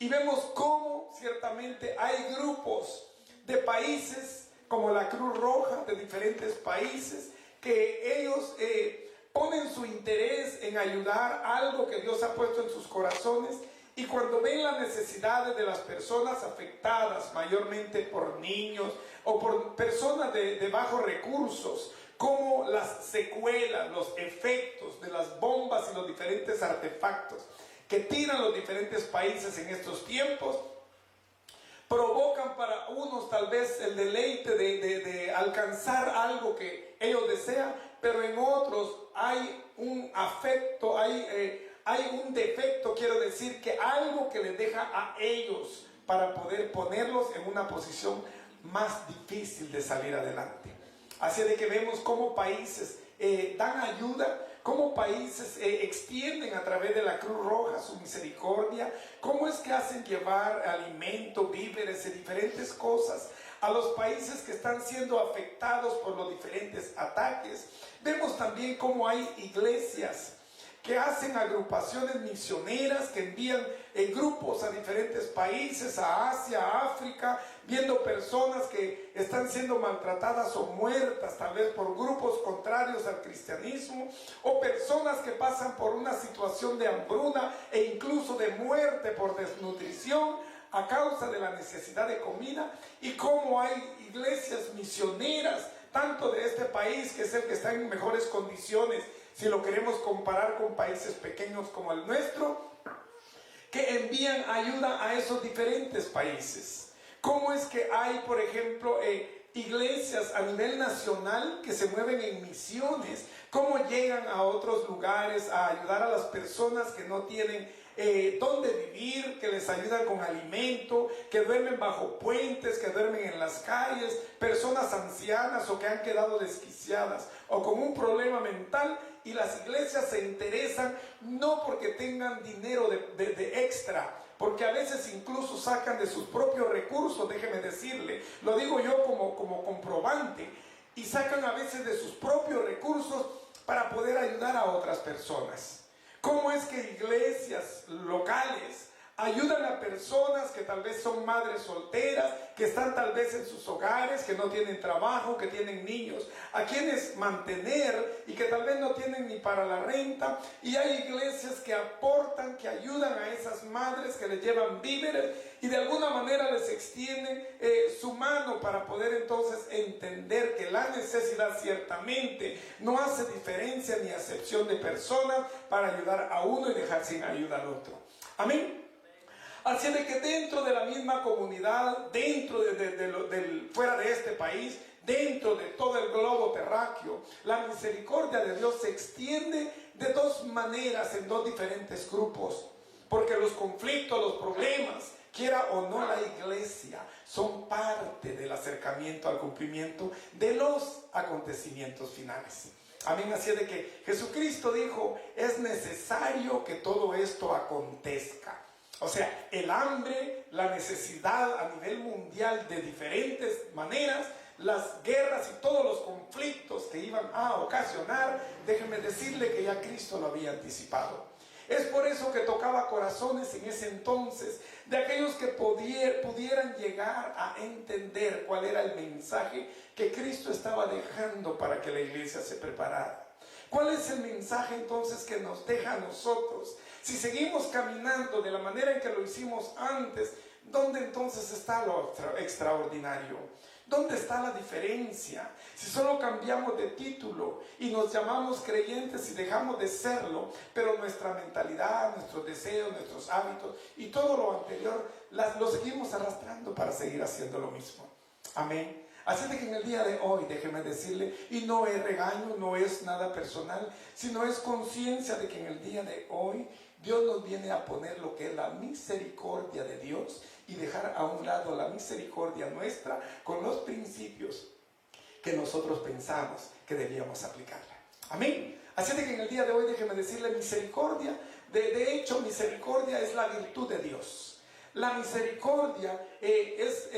Y vemos cómo ciertamente hay grupos de países como la Cruz Roja de diferentes países que ellos ponen su interés en ayudar a algo que Dios ha puesto en sus corazones, y cuando ven las necesidades de las personas afectadas, mayormente por niños o por personas de bajos recursos, como las secuelas, los efectos de las bombas y los diferentes artefactos que tiran los diferentes países en estos tiempos, provocan para unos tal vez el deleite de alcanzar algo que ellos desean, pero en otros hay un afecto, hay un defecto, quiero decir, que algo que les deja a ellos para poder ponerlos en una posición más difícil de salir adelante. Así de que vemos cómo países dan ayuda, cómo países extienden a través de la Cruz Roja su misericordia, cómo es que hacen llevar alimento, víveres y diferentes cosas a los países que están siendo afectados por los diferentes ataques. Vemos también cómo hay iglesias que hacen agrupaciones misioneras, que envían grupos a diferentes países, a Asia, a África, viendo personas que están siendo maltratadas o muertas, tal vez por grupos contrarios al cristianismo, o personas que pasan por una situación de hambruna e incluso de muerte por desnutrición a causa de la necesidad de comida, y cómo hay iglesias misioneras, tanto de este país, que es el que está en mejores condiciones, si lo queremos comparar con países pequeños como el nuestro, que envían ayuda a esos diferentes países. ¿Cómo es que hay, por ejemplo, iglesias a nivel nacional que se mueven en misiones? ¿Cómo llegan a otros lugares a ayudar a las personas que no tienen dónde vivir, que les ayudan con alimento, que duermen bajo puentes, que duermen en las calles, personas ancianas o que han quedado desquiciadas o con un problema mental? Y las iglesias se interesan no porque tengan dinero de extra, porque a veces incluso sacan de sus propios recursos, déjeme decirle, lo digo yo como comprobante, y sacan a veces de sus propios recursos para poder ayudar a otras personas. ¿Cómo es que iglesias locales ayudan a personas que tal vez son madres solteras, que están tal vez en sus hogares, que no tienen trabajo, que tienen niños a quienes mantener y que tal vez no tienen ni para la renta? Y hay iglesias que aportan, que ayudan a esas madres, que les llevan víveres y de alguna manera les extienden su mano para poder entonces entender que la necesidad ciertamente no hace diferencia ni acepción de personas para ayudar a uno y dejar sin ayuda al otro. Amén. Así de que dentro de la misma comunidad, dentro fuera de este país, dentro de todo el globo terráqueo, la misericordia de Dios se extiende de dos maneras, en dos diferentes grupos. Porque los conflictos, los problemas, quiera o no la iglesia, son parte del acercamiento al cumplimiento de los acontecimientos finales. Amén. Así de que Jesucristo dijo, es necesario que todo esto acontezca. O sea, el hambre, la necesidad a nivel mundial de diferentes maneras, las guerras y todos los conflictos que iban a ocasionar, déjenme decirle que ya Cristo lo había anticipado. Es por eso que tocaba corazones en ese entonces de aquellos que pudieran llegar a entender cuál era el mensaje que Cristo estaba dejando para que la iglesia se preparara. ¿Cuál es el mensaje entonces que nos deja a nosotros? Si seguimos caminando de la manera en que lo hicimos antes, ¿dónde entonces está lo extraordinario? ¿Dónde está la diferencia? Si solo cambiamos de título y nos llamamos creyentes y dejamos de serlo, pero nuestra mentalidad, nuestros deseos, nuestros hábitos y todo lo anterior, lo seguimos arrastrando para seguir haciendo lo mismo. Amén. Así de que en el día de hoy, déjeme decirle, y no es regaño, no es nada personal, sino es conciencia de que en el día de hoy Dios nos viene a poner lo que es la misericordia de Dios y dejar a un lado la misericordia nuestra con los principios que nosotros pensamos que debíamos aplicarla. Amén. Así de que en el día de hoy, déjeme decirle, misericordia, de hecho misericordia es la virtud de Dios. La misericordia es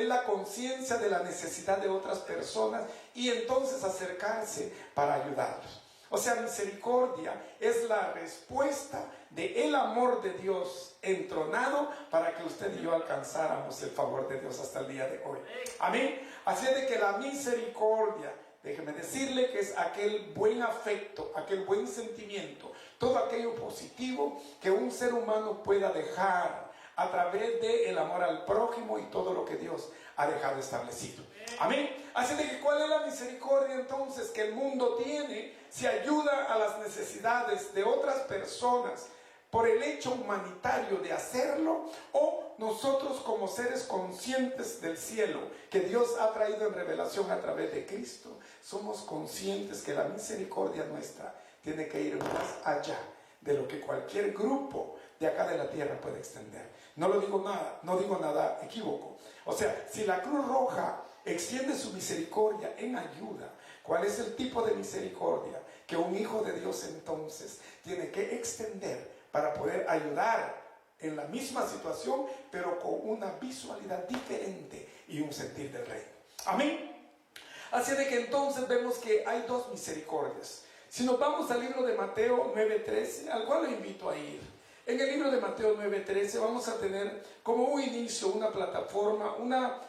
la conciencia de la necesidad de otras personas y entonces acercarse para ayudarlos. O sea, misericordia es la respuesta del amor de Dios entronado para que usted y yo alcanzáramos el favor de Dios hasta el día de hoy. Amén. Así es de que la misericordia, déjeme decirle que es aquel buen afecto, aquel buen sentimiento, todo aquello positivo que un ser humano pueda dejar a través del amor al prójimo y todo lo que Dios ha dejado establecido. Amén. Así de que ¿cuál es la misericordia entonces que el mundo tiene? Si ayuda a las necesidades de otras personas por el hecho humanitario de hacerlo, o nosotros como seres conscientes del cielo que Dios ha traído en revelación a través de Cristo, somos conscientes que la misericordia nuestra tiene que ir más allá de lo que cualquier grupo de acá de la tierra puede extender. No digo nada equívoco. O sea, si la Cruz Roja extiende su misericordia en ayuda, ¿cuál es el tipo de misericordia que un hijo de Dios entonces tiene que extender para poder ayudar en la misma situación, pero con una visualidad diferente y un sentir del reino? Amén. Así de que entonces vemos que hay dos misericordias. Si nos vamos al libro de Mateo 9:13, al cual lo invito a ir. En el libro de Mateo 9:13 vamos a tener como un inicio, una plataforma, una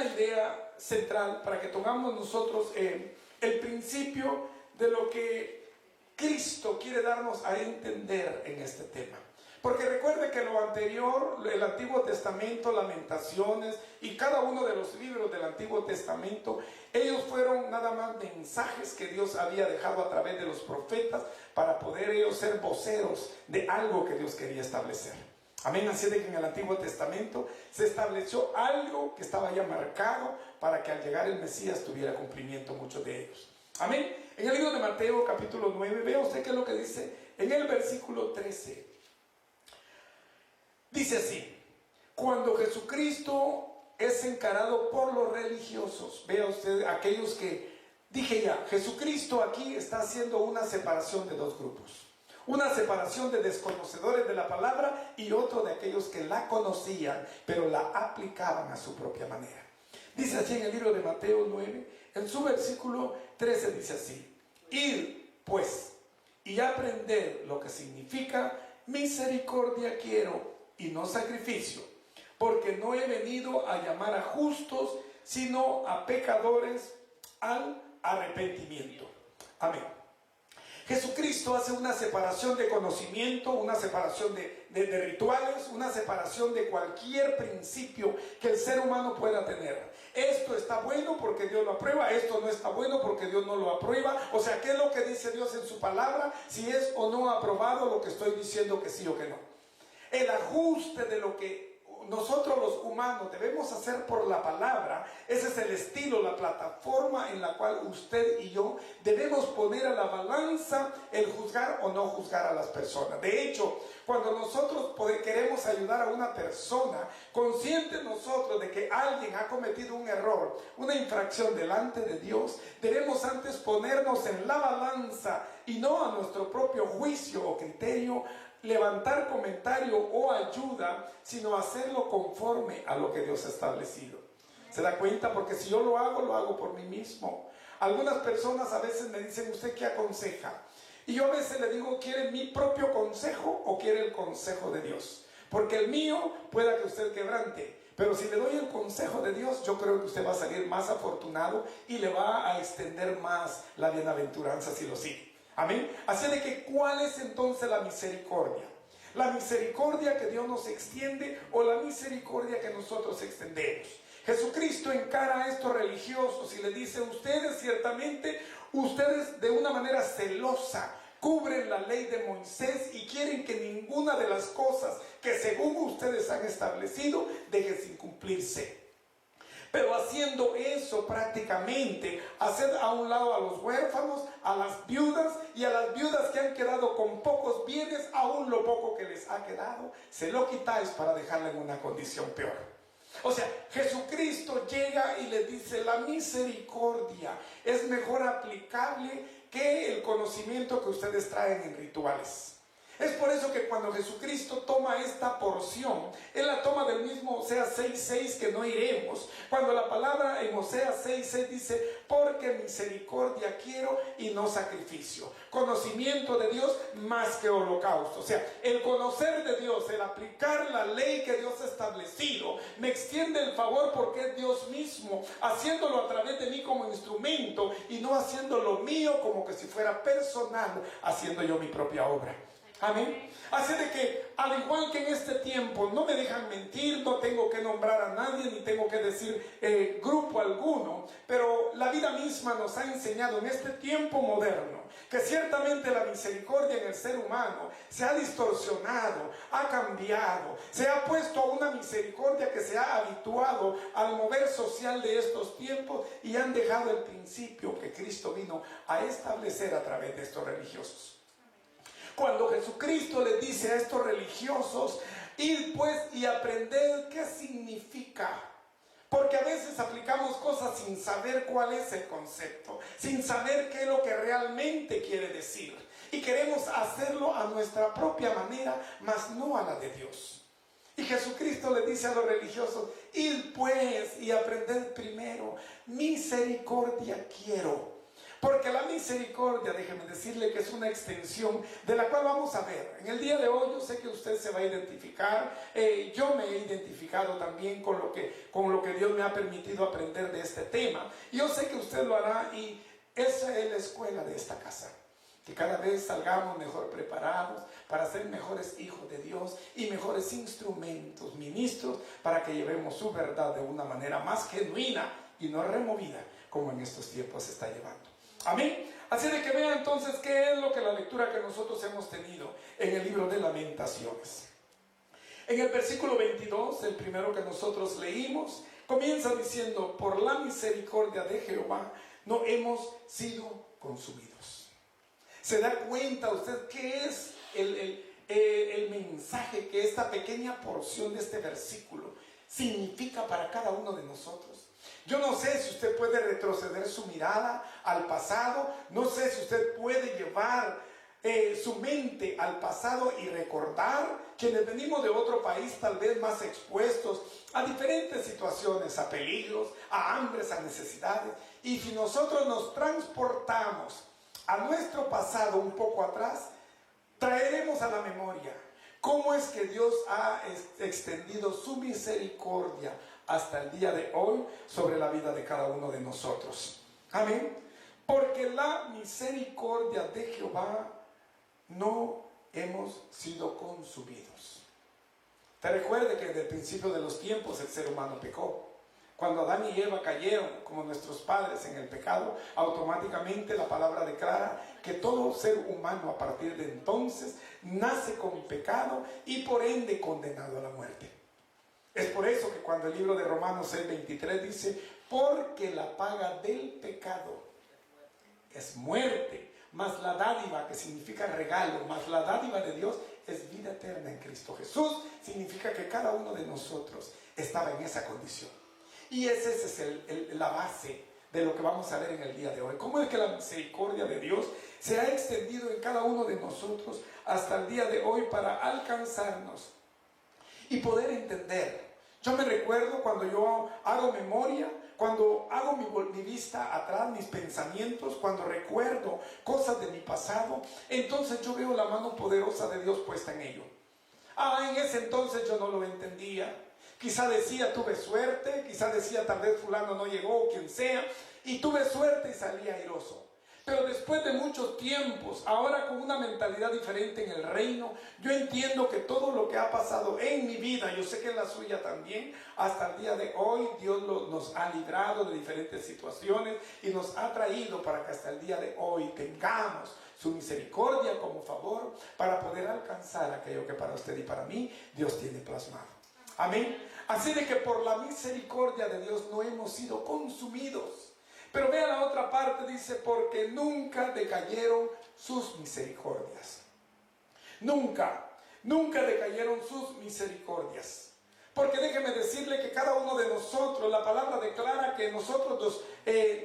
idea central para que tomamos nosotros el principio de lo que Cristo quiere darnos a entender en este tema. Porque recuerde que lo anterior, el Antiguo Testamento, Lamentaciones y cada uno de los libros del Antiguo Testamento, ellos fueron nada más mensajes que Dios había dejado a través de los profetas para poder ellos ser voceros de algo que Dios quería establecer. Amén. Así de que en el Antiguo Testamento se estableció algo que estaba ya marcado para que al llegar el Mesías tuviera cumplimiento muchos de ellos. Amén. En el libro de Mateo capítulo 9, vea usted qué es lo que dice en el versículo 13. Dice así: cuando Jesucristo es encarado por los religiosos, vea usted aquellos que, dije ya, Jesucristo aquí está haciendo una separación de dos grupos. Una separación de desconocedores de la palabra y otro de aquellos que la conocían, pero la aplicaban a su propia manera. Dice así en el libro de Mateo 9, en su versículo 13 dice así: id pues y aprender lo que significa misericordia quiero y no sacrificio, porque no he venido a llamar a justos, sino a pecadores al arrepentimiento. Amén. Jesucristo hace una separación de conocimiento, una separación de rituales, una separación de cualquier principio que el ser humano pueda tener. Esto está bueno porque Dios lo aprueba, esto no está bueno porque Dios no lo aprueba. O sea, ¿qué es lo que dice Dios en su palabra? Si es o no aprobado lo que estoy diciendo, que sí o que no. El ajuste de lo que nosotros los humanos debemos hacer por la palabra, ese es el estilo, la plataforma en la cual usted y yo debemos poner a la balanza el juzgar o no juzgar a las personas. De hecho, cuando nosotros queremos ayudar a una persona, conscientes nosotros de que alguien ha cometido un error, una infracción delante de Dios, debemos antes ponernos en la balanza y no a nuestro propio juicio o criterio, levantar comentario o ayuda, sino hacerlo conforme a lo que Dios ha establecido. ¿Se da cuenta? Porque si yo lo hago por mí mismo. Algunas personas a veces me dicen: ¿usted qué aconseja? Y yo a veces le digo: ¿quiere mi propio consejo o quiere el consejo de Dios? Porque el mío pueda que usted quebrante, pero si le doy el consejo de Dios, yo creo que usted va a salir más afortunado y le va a extender más la bienaventuranza si lo sigue. Amén. Así de que, ¿cuál es entonces la misericordia? La misericordia que Dios nos extiende o la misericordia que nosotros extendemos. Jesucristo encara a estos religiosos y les dice: ustedes ciertamente, ustedes de una manera celosa cubren la ley de Moisés y quieren que ninguna de las cosas que según ustedes han establecido deje sin cumplirse. Pero haciendo eso prácticamente, hacer a un lado a los huérfanos, a las viudas y a las viudas que han quedado con pocos bienes, aún lo poco que les ha quedado, se lo quitáis para dejarla en una condición peor. O sea, Jesucristo llega y le dice: la misericordia es mejor aplicable que el conocimiento que ustedes traen en rituales. Es por eso que cuando Jesucristo toma esta porción, Él la toma del mismo Oseas 6:6, que no iremos. Cuando la palabra en Oseas 6:6 dice, porque misericordia quiero y no sacrificio. Conocimiento de Dios más que holocausto. O sea, el conocer de Dios, el aplicar la ley que Dios ha establecido, me extiende el favor porque es Dios mismo, haciéndolo a través de mí como instrumento y no haciendo lo mío como que si fuera personal, haciendo yo mi propia obra. Amén. Así de que, al igual que en este tiempo, no me dejan mentir, no tengo que nombrar a nadie, ni tengo que decir grupo alguno, pero la vida misma nos ha enseñado en este tiempo moderno que ciertamente la misericordia en el ser humano se ha distorsionado, ha cambiado, se ha puesto a una misericordia que se ha habituado al mover social de estos tiempos y han dejado el principio que Cristo vino a establecer a través de estos religiosos. Cuando Jesucristo le dice a estos religiosos, id pues y aprended qué significa. Porque a veces aplicamos cosas sin saber cuál es el concepto, sin saber qué es lo que realmente quiere decir. Y queremos hacerlo a nuestra propia manera, mas no a la de Dios. Y Jesucristo le dice a los religiosos, id pues y aprended primero, misericordia quiero. Porque la misericordia, déjeme decirle que es una extensión de la cual vamos a ver. En el día de hoy yo sé que usted se va a identificar, yo me he identificado también con lo que Dios me ha permitido aprender de este tema. Y yo sé que usted lo hará y esa es la escuela de esta casa. Que cada vez salgamos mejor preparados para ser mejores hijos de Dios y mejores instrumentos, ministros, para que llevemos su verdad de una manera más genuina y no removida como en estos tiempos se está llevando. Amén. Así de que vean entonces qué es lo que la lectura que nosotros hemos tenido en el libro de Lamentaciones. En el versículo 22, el primero que nosotros leímos, comienza diciendo, por la misericordia de Jehová no hemos sido consumidos. ¿Se da cuenta usted qué es el mensaje que esta pequeña porción de este versículo significa para cada uno de nosotros? Yo no sé si usted puede retroceder su mirada al pasado, no sé si usted puede llevar su mente al pasado y recordar quienes venimos de otro país tal vez más expuestos a diferentes situaciones, a peligros, a hambres, a necesidades. Y si nosotros nos transportamos a nuestro pasado un poco atrás, traeremos a la memoria cómo es que Dios ha extendido su misericordia hasta el día de hoy sobre la vida de cada uno de nosotros. Amén. Porque la misericordia de Jehová no hemos sido consumidos. Te recuerde que desde el principio de los tiempos el ser humano pecó. Cuando Adán y Eva cayeron como nuestros padres en el pecado, automáticamente la palabra declara que todo ser humano a partir de entonces nace con pecado y por ende condenado a la muerte. Es por eso que cuando el libro de Romanos 6:23 dice, porque la paga del pecado es muerte, mas la dádiva, que significa regalo, mas la dádiva de Dios es vida eterna en Cristo Jesús, significa que cada uno de nosotros estaba en esa condición. Y esa es la base de lo que vamos a ver en el día de hoy. ¿Cómo es que la misericordia de Dios se ha extendido en cada uno de nosotros hasta el día de hoy para alcanzarnos y poder entender? Yo me recuerdo cuando yo hago memoria, cuando hago mi vista atrás, mis pensamientos, cuando recuerdo cosas de mi pasado, entonces yo veo la mano poderosa de Dios puesta en ello. En ese entonces yo no lo entendía. Quizá decía tuve suerte, quizá decía tal vez fulano no llegó o quien sea, y tuve suerte y salí airoso. Pero después de muchos tiempos, ahora con una mentalidad diferente en el reino, yo entiendo que todo lo que ha pasado en mi vida, yo sé que en la suya también, hasta el día de hoy Dios nos ha librado de diferentes situaciones y nos ha traído para que hasta el día de hoy tengamos su misericordia como favor para poder alcanzar aquello que para usted y para mí Dios tiene plasmado. Amén. Así de que por la misericordia de Dios no hemos sido consumidos. Pero vea la otra parte, dice, porque nunca decayeron sus misericordias. Nunca decayeron sus misericordias. Porque déjeme decirle que cada uno de nosotros, la palabra declara que nosotros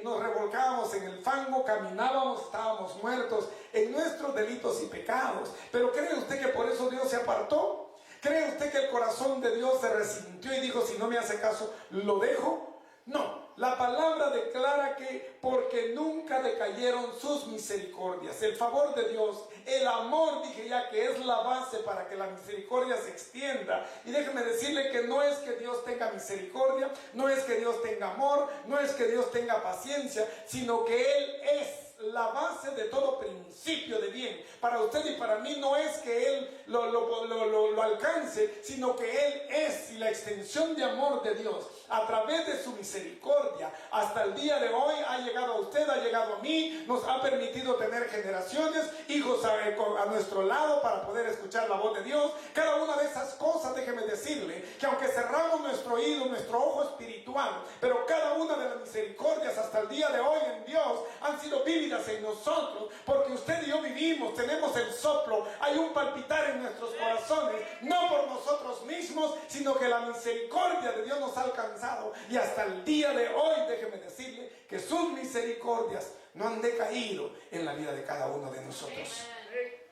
nos revolcábamos en el fango, caminábamos, estábamos muertos en nuestros delitos y pecados. Pero ¿cree usted que por eso Dios se apartó? ¿Cree usted que el corazón de Dios se resintió y dijo, si no me hace caso, lo dejo? No, la palabra declara que porque nunca decayeron sus misericordias. El favor de Dios, el amor, dije ya, que es la base para que la misericordia se extienda. Y déjeme decirle que no es que Dios tenga misericordia, no es que Dios tenga amor, no es que Dios tenga paciencia, sino que Él es la base de todo principio de bien. Para usted y para mí no es que Él lo alcance, sino que Él es, y la extensión de amor de Dios a través de su misericordia hasta el día de hoy ha llegado a usted, ha llegado a mí, nos ha permitido tener generaciones, hijos a nuestro lado para poder escuchar la voz de Dios. Cada una de esas cosas, déjeme decirle que aunque cerramos nuestro oído, nuestro ojo espiritual, pero cada una de las misericordias hasta el día de hoy en Dios han sido vividas en nosotros, porque usted y yo vivimos, tenemos el soplo, hay un palpitar en nuestros corazones, no por nosotros mismos, sino que la misericordia de Dios nos ha alcanzado, y hasta el día de hoy, déjeme decirle que sus misericordias no han decaído en la vida de cada uno de nosotros.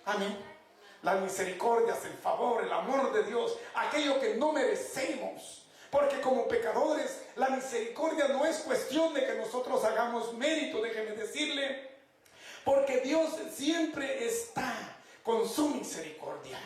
Amén. Las misericordias, el favor, el amor de Dios, aquello que no merecemos. Porque como pecadores, la misericordia no es cuestión de que nosotros hagamos mérito, déjeme decirle, porque Dios siempre está con su misericordia.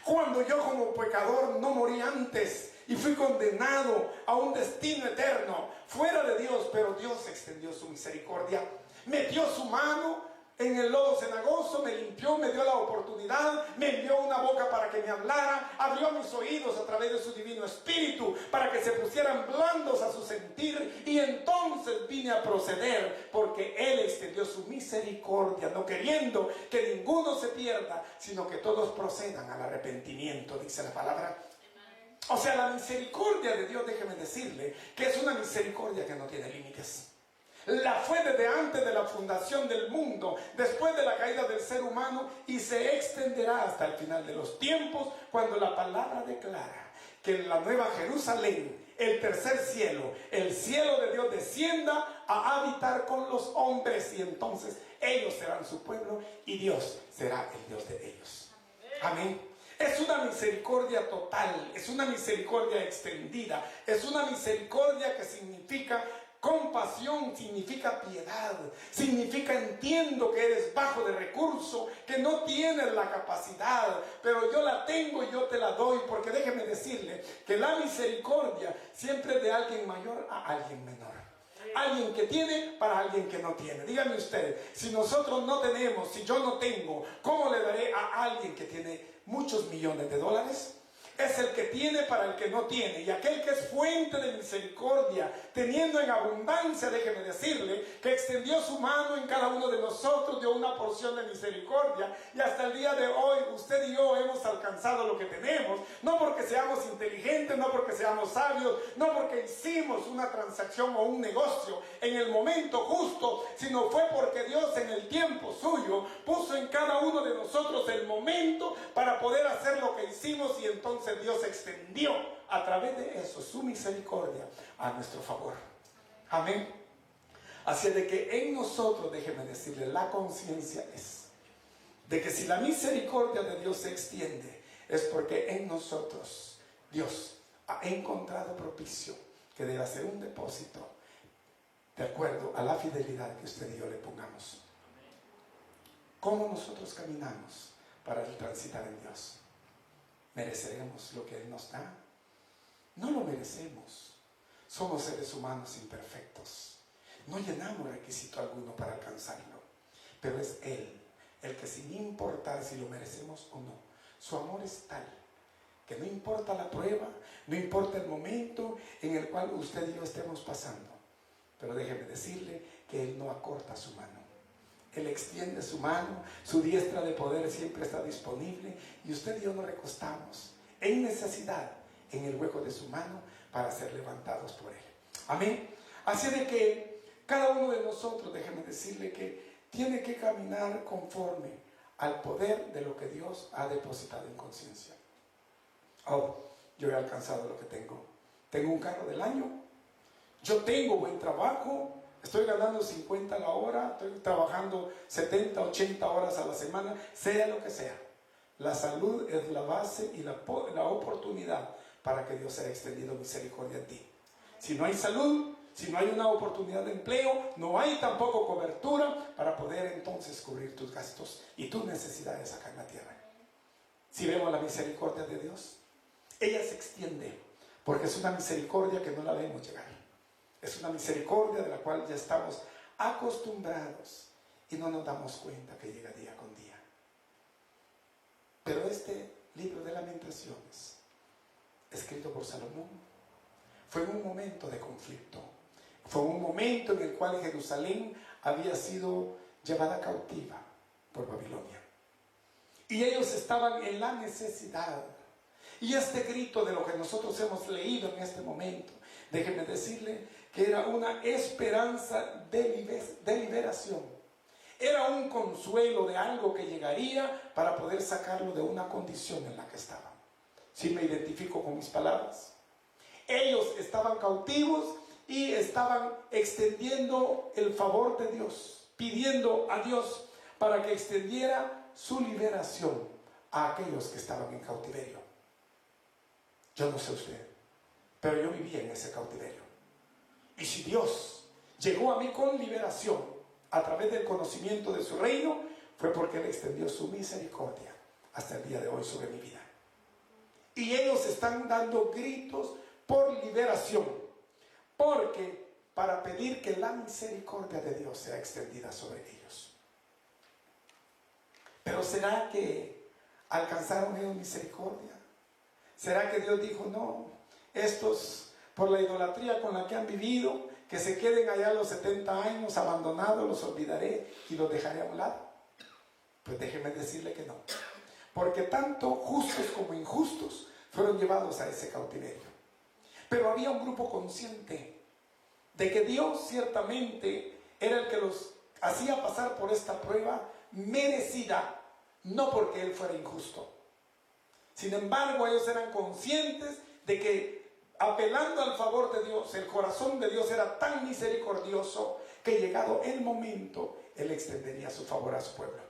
Cuando yo como pecador no morí antes y fui condenado a un destino eterno fuera de Dios, pero Dios extendió su misericordia, metió su mano en el lodo cenagoso, me limpió, me dio la oportunidad, me envió una boca para que me hablara, abrió mis oídos a través de su divino espíritu para que se pusieran blandos a su sentir, y entonces vine a proceder porque Él extendió su misericordia, no queriendo que ninguno se pierda, sino que todos procedan al arrepentimiento, dice la palabra. O sea, la misericordia de Dios, déjeme decirle que es una misericordia que no tiene límites. La fue desde antes de la fundación del mundo, después de la caída del ser humano, y se extenderá hasta el final de los tiempos, cuando la palabra declara que en la nueva Jerusalén, el tercer cielo, el cielo de Dios descienda a habitar con los hombres, y entonces ellos serán su pueblo y Dios será el Dios de ellos. Amén. Es una misericordia total, es una misericordia extendida, es una misericordia que significa compasión, significa piedad, significa entiendo que eres bajo de recurso, que no tienes la capacidad, pero yo la tengo y yo te la doy, porque déjeme decirle que la misericordia siempre es de alguien mayor a alguien menor. Alguien que tiene para alguien que no tiene. Dígame usted, si nosotros no tenemos, si yo no tengo, ¿cómo le daré a alguien que tiene muchos millones de dólares? Es el que tiene para el que no tiene. Y aquel que es fuente de misericordia, teniendo en abundancia, déjeme decirle, que extendió su mano en cada uno de nosotros, dio una porción de misericordia. Y hasta el día de hoy, usted y yo hemos alcanzado lo que tenemos. No porque seamos inteligentes, no porque seamos sabios, no porque hicimos una transacción o un negocio en el momento justo, sino fue porque Dios en el tiempo suyo puso en cada uno de nosotros el momento para poder hacer lo que hicimos, y entonces Dios extendió a través de eso su misericordia a nuestro favor. Amén. Así de que en nosotros, déjeme decirle, la conciencia es de que si la misericordia de Dios se extiende, es porque en nosotros Dios ha encontrado propicio que debe hacer un depósito de acuerdo a la fidelidad que usted y yo le pongamos. ¿Cómo nosotros caminamos para transitar en Dios? ¿Mereceremos lo que Él nos da? No lo merecemos. Somos seres humanos imperfectos. No llenamos requisito alguno para alcanzarlo. Pero es Él el que, sin importar si lo merecemos o no, su amor es tal que no importa la prueba, no importa el momento en el cual usted y yo estemos pasando. Pero déjeme decirle que Él no acorta su mano. Él extiende su mano, su diestra de poder siempre está disponible, y usted y yo nos recostamos en necesidad en el hueco de su mano para ser levantados por Él. Amén. Así de que cada uno de nosotros, déjeme decirle que tiene que caminar conforme al poder de lo que Dios ha depositado en conciencia. Oh, yo he alcanzado lo que tengo. Tengo un carro del año, yo tengo buen trabajo, estoy ganando 50 la hora, estoy trabajando 70, 80 horas a la semana, sea lo que sea. La salud es la base y la oportunidad para que Dios haya extendido misericordia en ti. Si no hay salud, si no hay una oportunidad de empleo, no hay tampoco cobertura para poder entonces cubrir tus gastos y tus necesidades acá en la tierra. Si vemos la misericordia de Dios, ella se extiende porque es una misericordia que no la vemos llegar. Es una misericordia de la cual ya estamos acostumbrados y no nos damos cuenta que llega día con día. Pero este libro de Lamentaciones, escrito por Salomón, fue un momento de conflicto. Fue un momento en el cual Jerusalén había sido llevada cautiva por Babilonia. Y ellos estaban en la necesidad. Y este grito de lo que nosotros hemos leído en este momento, déjenme decirle que era una esperanza de liberación. Era un consuelo de algo que llegaría para poder sacarlo de una condición en la que estaban. ¿Sí me identifico con mis palabras? Ellos estaban cautivos y estaban extendiendo el favor de Dios, pidiendo a Dios para que extendiera su liberación a aquellos que estaban en cautiverio. Yo no sé usted, pero yo vivía en ese cautiverio. Y si Dios llegó a mí con liberación a través del conocimiento de su reino, fue porque Él extendió su misericordia hasta el día de hoy sobre mi vida. Y ellos están dando gritos por liberación, porque para pedir que la misericordia de Dios sea extendida sobre ellos. Pero ¿será que alcanzaron ellos misericordia? ¿Será que Dios dijo, no, estos por la idolatría con la que han vivido, que se queden allá a los 70 años abandonados, los olvidaré y los dejaré a un lado? Pues déjeme decirle que no, porque tanto justos como injustos fueron llevados a ese cautiverio. Pero había un grupo consciente de que Dios ciertamente era el que los hacía pasar por esta prueba merecida, no porque Él fuera injusto. Sin embargo, ellos eran conscientes de que, apelando al favor de Dios, el corazón de Dios era tan misericordioso que, llegado el momento, Él extendería su favor a su pueblo.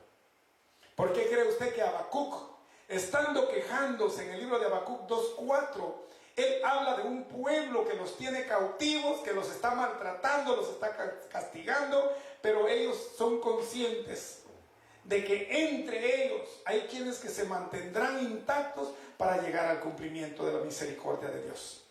¿Por qué cree usted que Habacuc, estando quejándose en el libro de Habacuc 2:4, él habla de un pueblo que los tiene cautivos, que los está maltratando, los está castigando, pero ellos son conscientes de que entre ellos hay quienes que se mantendrán intactos para llegar al cumplimiento de la misericordia de Dios?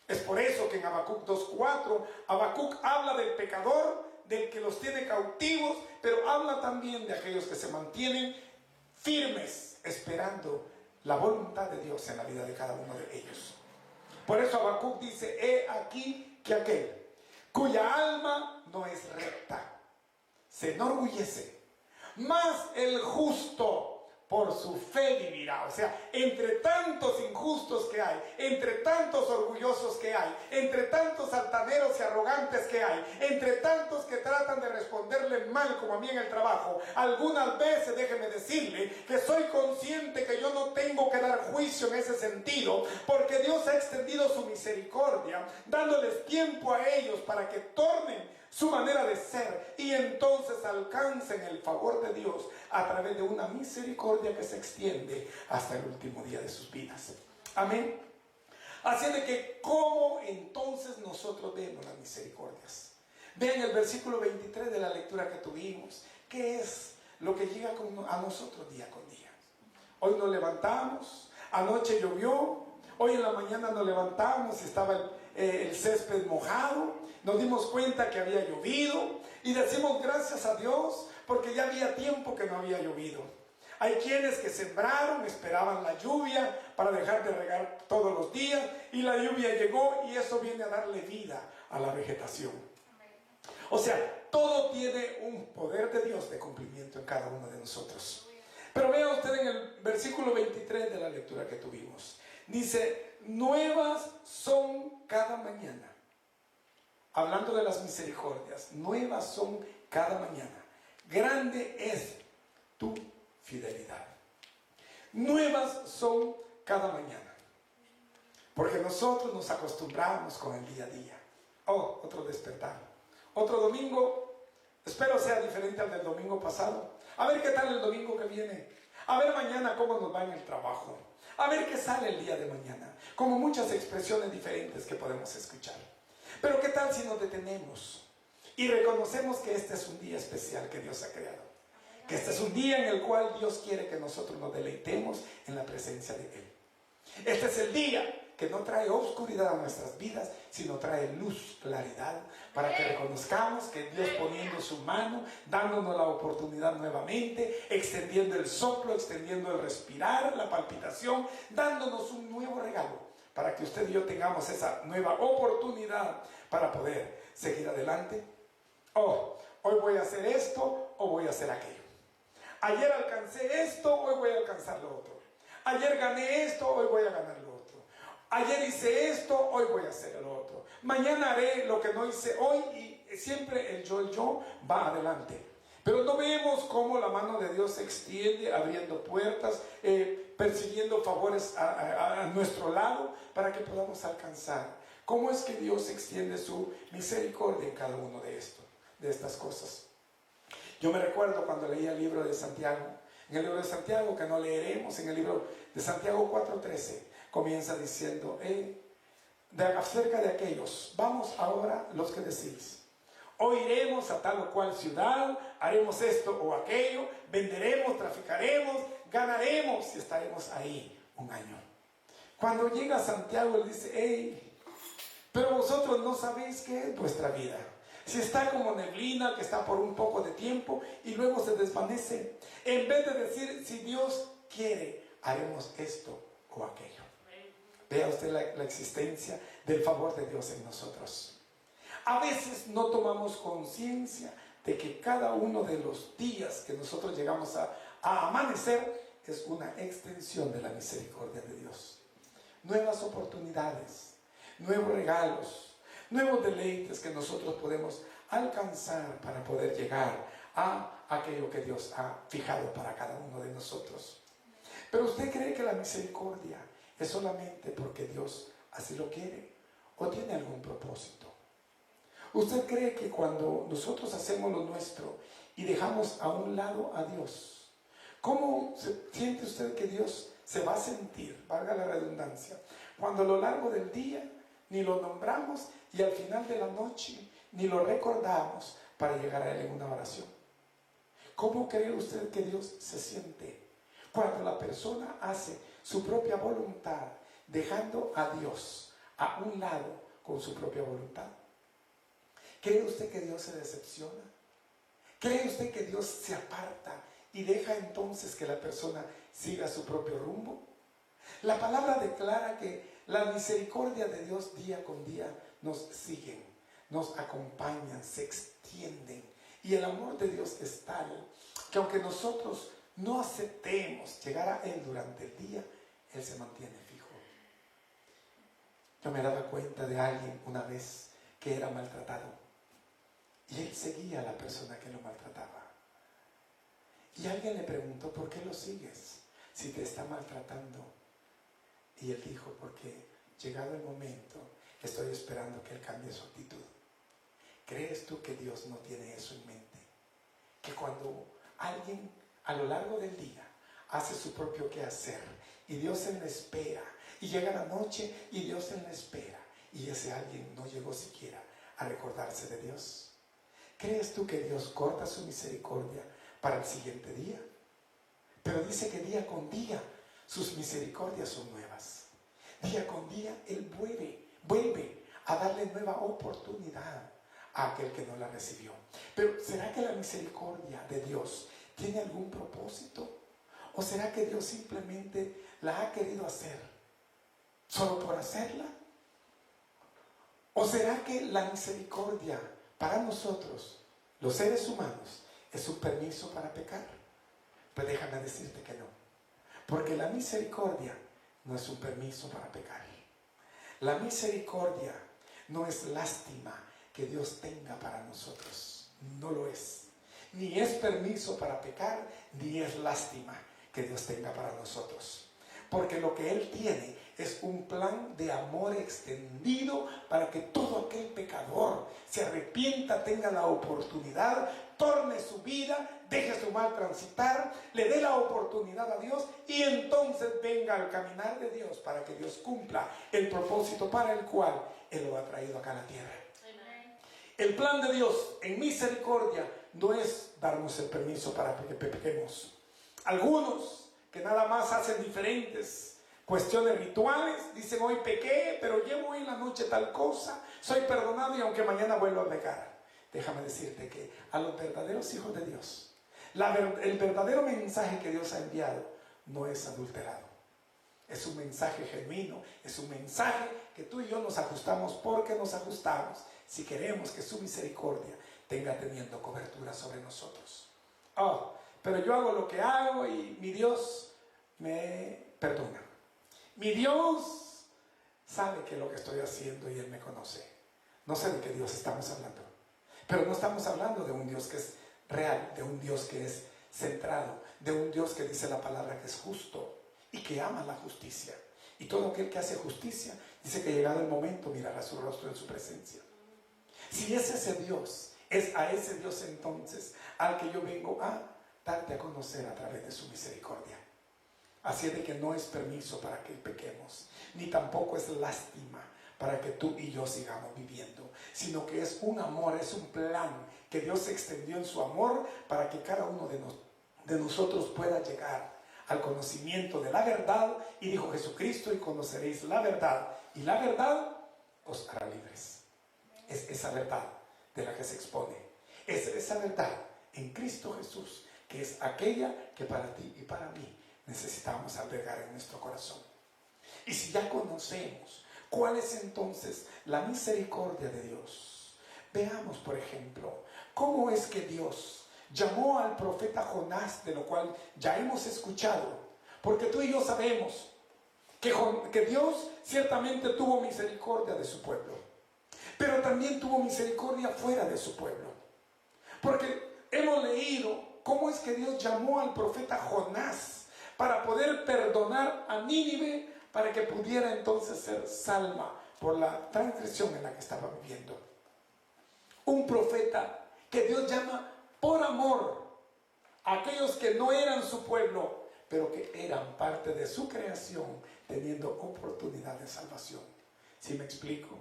Es por eso que en Habacuc 2:4, Habacuc habla del pecador, del que los tiene cautivos, pero habla también de aquellos que se mantienen firmes, esperando la voluntad de Dios en la vida de cada uno de ellos. Por eso Habacuc dice, he aquí que aquel cuya alma no es recta se enorgullece, mas el justo por su fe vivirá. O sea, entre tantos injustos que hay, entre tantos orgullosos que hay, entre tantos altaneros y arrogantes que hay, entre tantos que tratan de responderle mal como a mí en el trabajo, algunas veces déjeme decirle que soy consciente que yo no tengo que dar juicio en ese sentido, porque Dios ha extendido su misericordia, dándoles tiempo a ellos para que tornen su manera de ser y entonces alcancen el favor de Dios a través de una misericordia que se extiende hasta el último día de sus vidas. Amén. Así de que, ¿cómo entonces nosotros vemos las misericordias? Vean el versículo 23 de la lectura que tuvimos. ¿Qué es lo que llega a nosotros día con día? Hoy nos levantamos, anoche llovió, hoy en la mañana nos levantamos y estaba el césped mojado, nos dimos cuenta que había llovido y decimos gracias a Dios porque ya había tiempo que no había llovido. Hay quienes que sembraron, esperaban la lluvia para dejar de regar todos los días y la lluvia llegó y eso viene a darle vida a la vegetación. O sea, todo tiene un poder de Dios de cumplimiento en cada uno de nosotros. Pero vea usted en el versículo 23 de la lectura que tuvimos. Dice, nuevas son cada mañana. Hablando de las misericordias, nuevas son cada mañana. Grande es tu fidelidad. Nuevas son cada mañana. Porque nosotros nos acostumbramos con el día a día. Oh, otro despertar. otro domingo, espero sea diferente al del domingo pasado. A ver qué tal el domingo que viene. A ver mañana cómo nos va en el trabajo. A ver qué sale el día de mañana. Como muchas expresiones diferentes que podemos escuchar. Pero qué tal si nos detenemos y reconocemos que este es un día especial que Dios ha creado. Que este es un día en el cual Dios quiere que nosotros nos deleitemos en la presencia de Él. Este es el día que no trae oscuridad a nuestras vidas, sino trae luz, claridad, para que reconozcamos que Dios poniendo su mano, dándonos la oportunidad nuevamente, extendiendo el soplo, extendiendo el respirar, la palpitación, dándonos un nuevo regalo, para que usted y yo tengamos esa nueva oportunidad para poder seguir adelante. Oh, hoy voy a hacer esto o voy a hacer aquello. Ayer alcancé esto, hoy voy a alcanzar lo otro. Ayer gané esto, hoy voy a ganar lo otro. Ayer hice esto, hoy voy a hacer lo otro. Mañana haré lo que no hice hoy, y siempre el yo va adelante. Pero no vemos cómo la mano de Dios se extiende, abriendo puertas, persiguiendo favores a nuestro lado para que podamos alcanzar. ¿Cómo es que Dios extiende su misericordia en cada uno de estas cosas? Yo me recuerdo cuando leía el libro de Santiago. En el libro de Santiago, que no leeremos, en el libro de Santiago 4:13, comienza diciendo, acerca de aquellos, vamos ahora los que decís, o iremos a tal o cual ciudad, haremos esto o aquello, venderemos, traficaremos, ganaremos y estaremos ahí un año. Cuando llega Santiago, él dice, pero vosotros no sabéis qué es vuestra vida. Si está como neblina que está por un poco de tiempo y luego se desvanece. En vez de decir, si Dios quiere, haremos esto o aquello. Vea usted la existencia del favor de Dios en nosotros. A veces no tomamos conciencia de que cada uno de los días que nosotros llegamos a amanecer es una extensión de la misericordia de Dios. Nuevas oportunidades, nuevos regalos, nuevos deleites que nosotros podemos alcanzar para poder llegar a aquello que Dios ha fijado para cada uno de nosotros. Pero ¿usted cree que la misericordia es solamente porque Dios así lo quiere o tiene algún propósito? ¿Usted cree que cuando nosotros hacemos lo nuestro y dejamos a un lado a Dios, cómo siente usted que Dios se va a sentir, valga la redundancia, cuando a lo largo del día ni lo nombramos y al final de la noche ni lo recordamos para llegar a Él en una oración? ¿Cómo cree usted que Dios se siente cuando la persona hace su propia voluntad, dejando a Dios a un lado con su propia voluntad? ¿Cree usted que Dios se decepciona? ¿Cree usted que Dios se aparta y deja entonces que la persona siga su propio rumbo? La palabra declara que la misericordia de Dios día con día nos siguen, nos acompañan, se extienden. Y el amor de Dios es tal que aunque nosotros no aceptemos llegar a Él durante el día, Él se mantiene fijo. Yo me daba cuenta de alguien una vez que era maltratado y él seguía a la persona que lo maltrataba. Y alguien le preguntó, ¿por qué lo sigues si te está maltratando? Y él dijo, porque llegado el momento, estoy esperando que él cambie su actitud. ¿Crees tú que Dios no tiene eso en mente? Que cuando alguien a lo largo del día hace su propio quehacer y Dios en la espera, y llega la noche y Dios en la espera, y ese alguien no llegó siquiera a recordarse de Dios. ¿Crees tú que Dios corta su misericordia para el siguiente día? Pero dice que día con día sus misericordias son nuevas. Día con día Él vuelve a darle nueva oportunidad a aquel que no la recibió. Pero ¿será que la misericordia de Dios tiene algún propósito? ¿O será que Dios simplemente la ha querido hacer solo por hacerla? ¿O será que la misericordia para nosotros, los seres humanos, es un permiso para pecar? Pues déjame decirte que no. Porque la misericordia no es un permiso para pecar. La misericordia no es lástima que Dios tenga para nosotros. No lo es. Ni es permiso para pecar, ni es lástima que Dios tenga para nosotros. Porque lo que Él tiene es un plan de amor extendido para que todo aquel pecador se arrepienta, tenga la oportunidad, torne su vida, deje su mal transitar, le dé la oportunidad a Dios y entonces venga al caminar de Dios para que Dios cumpla el propósito para el cual Él lo ha traído acá a la tierra. El plan de Dios en misericordia no es darnos el permiso para que pequemos. Algunos que nada más hacen diferentes cuestiones rituales, dicen hoy pequé, pero llevo hoy en la noche tal cosa, soy perdonado y aunque mañana vuelvo a pecar. Déjame decirte que a los verdaderos hijos de Dios, el verdadero mensaje que Dios ha enviado no es adulterado. Es un mensaje genuino, es un mensaje que tú y yo nos ajustamos porque nos ajustamos si queremos que su misericordia tenga teniendo cobertura sobre nosotros. Oh, pero yo hago lo que hago y mi Dios me perdona. Mi Dios sabe que lo que estoy haciendo y Él me conoce. No sé de qué Dios estamos hablando, pero no estamos hablando de un Dios que es real, de un Dios que es centrado, de un Dios que dice la palabra que es justo y que ama la justicia. Y todo aquel que hace justicia dice que llegado el momento mirará su rostro en su presencia. Si es ese Dios, es a ese Dios entonces al que yo vengo a darte a conocer a través de su misericordia. Así es de que no es permiso para que pequemos, ni tampoco es lástima para que tú y yo sigamos viviendo, sino que es un amor, es un plan que Dios extendió en su amor para que cada uno de nosotros pueda llegar al conocimiento de la verdad. Y dijo Jesucristo: y conoceréis la verdad, y la verdad os hará libres. Es esa verdad de la que se expone, es esa verdad en Cristo Jesús, que es aquella que para ti y para mí necesitamos albergar en nuestro corazón. Y si ya conocemos cuál es entonces la misericordia de Dios, veamos por ejemplo cómo es que Dios llamó al profeta Jonás, de lo cual ya hemos escuchado, porque tú y yo sabemos que Dios ciertamente tuvo misericordia de su pueblo, pero también tuvo misericordia fuera de su pueblo, porque hemos leído cómo es que Dios llamó al profeta Jonás para poder perdonar a Nínive, para que pudiera entonces ser salva por la transgresión en la que estaba viviendo. Un profeta que Dios llama por amor a aquellos que no eran su pueblo, pero que eran parte de su creación, teniendo oportunidad de salvación. ¿Sí me explico?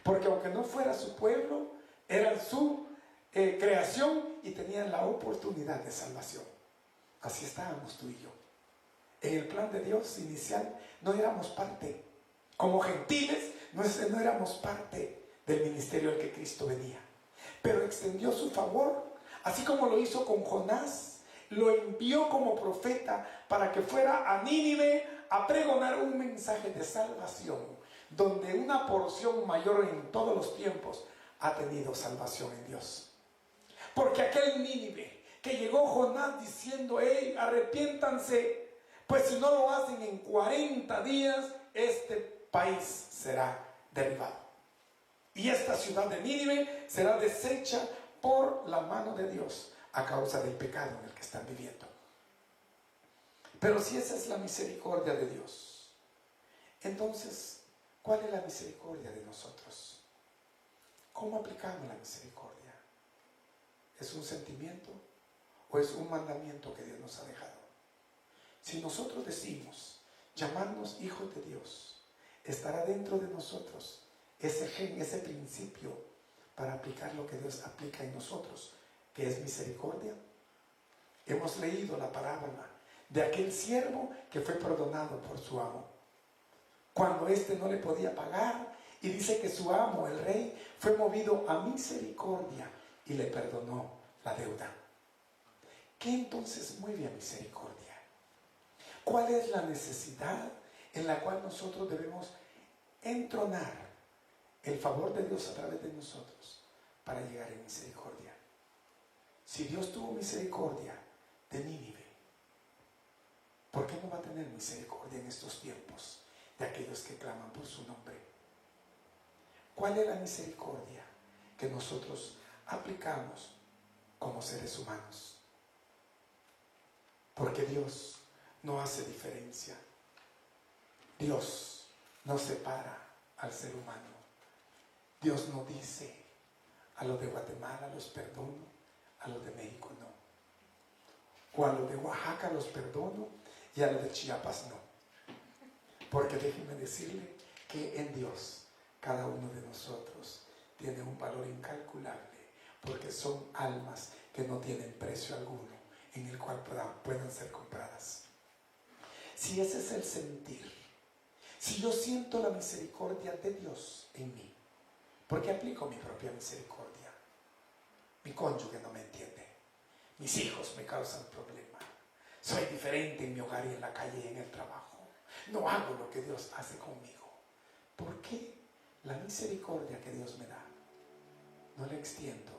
Porque aunque no fuera su pueblo, eran su creación y tenían la oportunidad de salvación. Así estábamos tú y yo. En el plan de Dios inicial no éramos parte. Como gentiles no éramos parte del ministerio al que Cristo venía. Pero extendió su favor, así como lo hizo con Jonás. Lo envió como profeta para que fuera a Nínive a pregonar un mensaje de salvación, donde una porción mayor en todos los tiempos ha tenido salvación en Dios. Porque aquel Nínive que llegó Jonás diciendo: hey, arrepiéntanse, pues si no lo hacen en 40 días, este país será derribado. Y esta ciudad de Nínive será deshecha por la mano de Dios a causa del pecado en el que están viviendo. Pero si esa es la misericordia de Dios, entonces, ¿cuál es la misericordia de nosotros? ¿Cómo aplicamos la misericordia? ¿Es un sentimiento o es un mandamiento que Dios nos ha dejado? Si nosotros decimos llamarnos hijos de Dios, estará dentro de nosotros ese gen, ese principio para aplicar lo que Dios aplica en nosotros, que es misericordia. Hemos leído la parábola de aquel siervo que fue perdonado por su amo, cuando éste no le podía pagar, y dice que su amo, el rey, fue movido a misericordia y le perdonó la deuda. ¿Qué entonces mueve a misericordia? ¿Cuál es la necesidad en la cual nosotros debemos entronar el favor de Dios a través de nosotros para llegar en misericordia? Si Dios tuvo misericordia de Nínive, ¿por qué no va a tener misericordia en estos tiempos de aquellos que claman por su nombre? ¿Cuál es la misericordia que nosotros aplicamos como seres humanos? Porque Dios no hace diferencia. Dios no separa al ser humano. Dios no dice, a los de Guatemala los perdono, a los de México no. O a los de Oaxaca los perdono y a los de Chiapas no. Porque déjenme decirle que en Dios cada uno de nosotros tiene un valor incalculable, porque son almas que no tienen precio alguno en el cual puedan ser compradas. Si ese es el sentir, si yo siento la misericordia de Dios en mí, porque aplico mi propia misericordia. Mi cónyuge no me entiende, mis hijos me causan problema, soy diferente en mi hogar y en la calle y en el trabajo, no hago lo que Dios hace conmigo. ¿Por qué la misericordia que Dios me da no la extiendo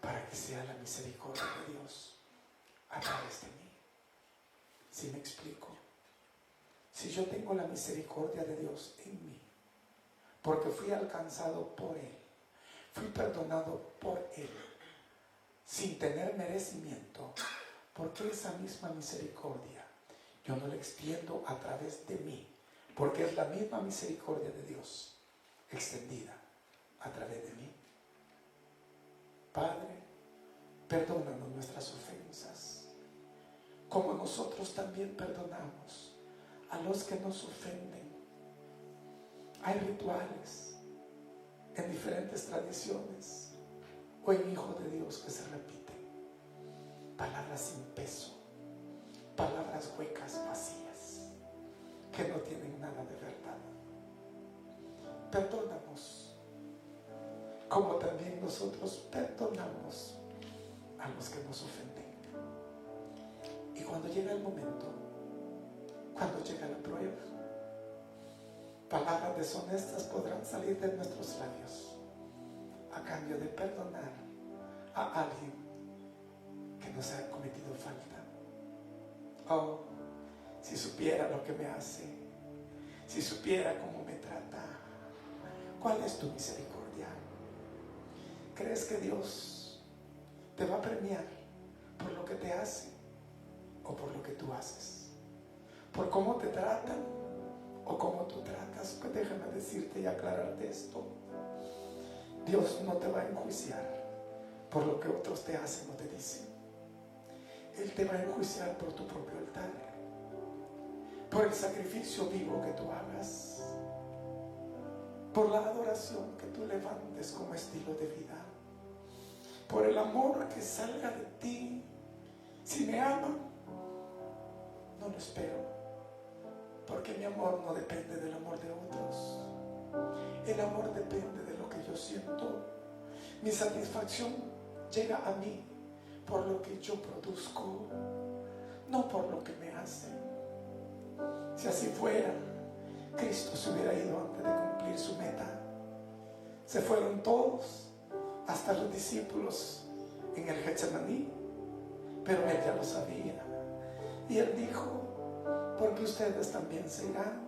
para que sea la misericordia de Dios a través de mí? ¿Sí me explico? Si yo tengo la misericordia de Dios en mí, porque fui alcanzado por Él, fui perdonado por Él, sin tener merecimiento, porque esa misma misericordia yo no la extiendo a través de mí, porque es la misma misericordia de Dios extendida a través de mí. Padre, perdónanos nuestras ofensas, como nosotros también perdonamos a los que nos ofenden. Hay rituales en diferentes tradiciones o en Hijo de Dios que se repiten. Palabras sin peso, palabras huecas, vacías, que no tienen nada de verdad. Perdónanos, como también nosotros perdonamos a los que nos ofenden. Y cuando llega el momento, cuando llega la prueba, palabras deshonestas podrán salir de nuestros labios a cambio de perdonar a alguien que nos ha cometido falta. Oh, si supiera lo que me hace, si supiera cómo me trata. ¿Cuál es tu misericordia? ¿Crees que Dios te va a premiar por lo que te hace o por lo que tú haces? ¿Por cómo te tratan o cómo tú tratas? Pues déjame decirte y aclararte esto. Dios no te va a enjuiciar por lo que otros te hacen o te dicen. Él te va a enjuiciar por tu propio altar, por el sacrificio vivo que tú hagas, por la adoración que tú levantes como estilo de vida, por el amor que salga de ti. Si me aman, no lo espero, porque mi amor no depende del amor de otros. El amor depende de lo que yo siento. Mi satisfacción llega a mí por lo que yo produzco, no por lo que me hacen. Si así fuera, Cristo se hubiera ido antes de cumplir su meta. Se fueron todos, hasta los discípulos en el Getsemaní, pero Él ya lo sabía. Y Él dijo, porque ustedes también se irán.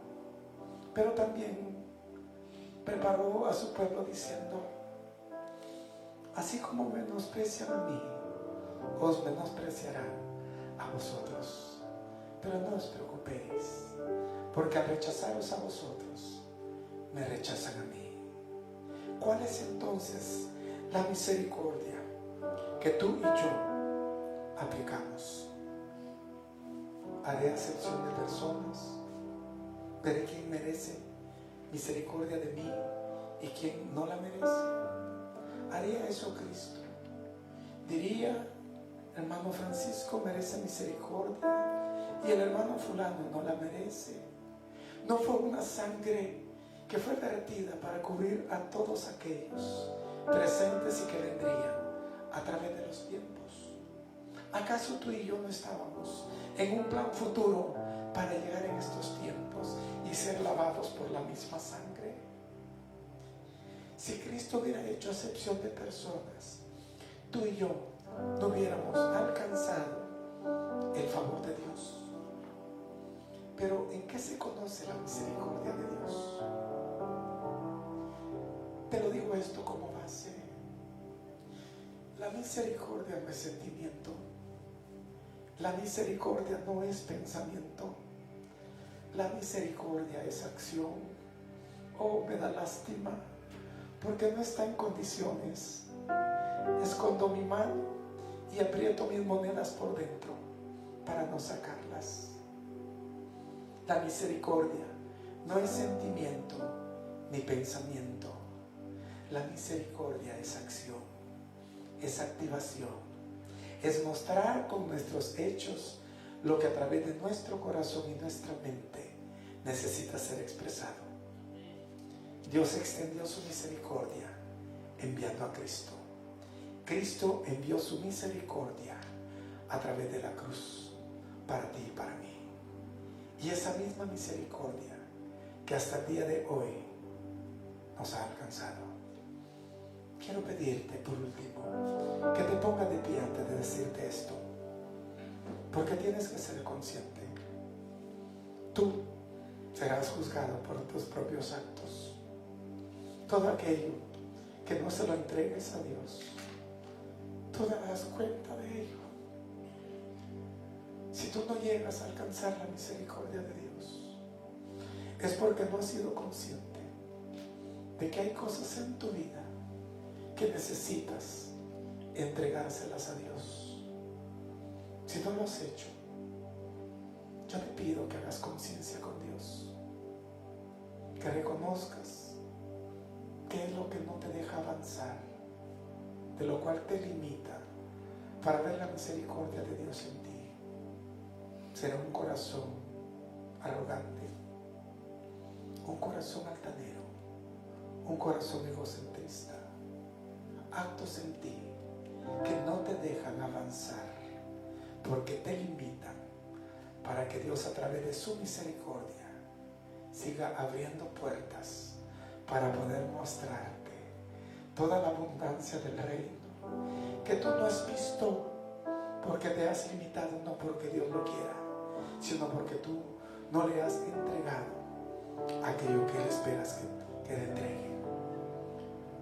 Pero también preparó a su pueblo diciendo, así como menosprecian a mí, os menospreciarán a vosotros. Pero no os preocupéis, porque al rechazaros a vosotros, me rechazan a mí. ¿Cuál es entonces la misericordia que tú y yo aplicamos? ¿Haré acepción de personas? ¿Veré quién merece misericordia de mí y quién no la merece? ¿Haría eso Cristo? Diría, hermano Francisco merece misericordia y el hermano fulano no la merece. No fue una sangre que fue vertida para cubrir a todos aquellos presentes y que vendrían a través de los tiempos. ¿Acaso tú y yo no estábamos en un plan futuro para llegar en estos tiempos y ser lavados por la misma sangre? Si Cristo hubiera hecho acepción de personas, tú y yo no hubiéramos alcanzado el favor de Dios. Pero ¿en qué se conoce la misericordia de Dios? Te lo digo esto como base. La misericordia no es sentimiento. La misericordia no es pensamiento. La misericordia es acción. oh, me da lástima, porque no está en condiciones. Escondo mi mano y aprieto mis monedas por dentro para no sacarlas. La misericordia no es sentimiento ni pensamiento. La misericordia es acción, es activación, es mostrar con nuestros hechos lo que a través de nuestro corazón y nuestra mente necesita ser expresado. Dios extendió su misericordia enviando a Cristo. Cristo envió su misericordia a través de la cruz para ti y para mí. Y esa misma misericordia que hasta el día de hoy nos ha alcanzado. Quiero pedirte por último que te pongas de pie antes de decirte esto, porque tienes que ser consciente. Tú serás juzgado por tus propios actos. Todo aquello que no se lo entregues a Dios, tú darás cuenta de ello. Si tú no llegas a alcanzar la misericordia de Dios, es porque no has sido consciente de que hay cosas en tu vida que necesitas entregárselas a Dios. Si no lo has hecho, yo te pido que hagas conciencia con Dios, que reconozcas qué es lo que no te deja avanzar, de lo cual te limita para ver la misericordia de Dios en ti. Será un corazón arrogante, un corazón altanero, un corazón egocentrista, actos en ti que no te dejan avanzar porque te limitan para que Dios a través de su misericordia siga abriendo puertas para poder mostrarte toda la abundancia del reino que tú no has visto porque te has limitado, no porque Dios lo quiera, sino porque tú no le has entregado aquello que Él esperas que le entregue.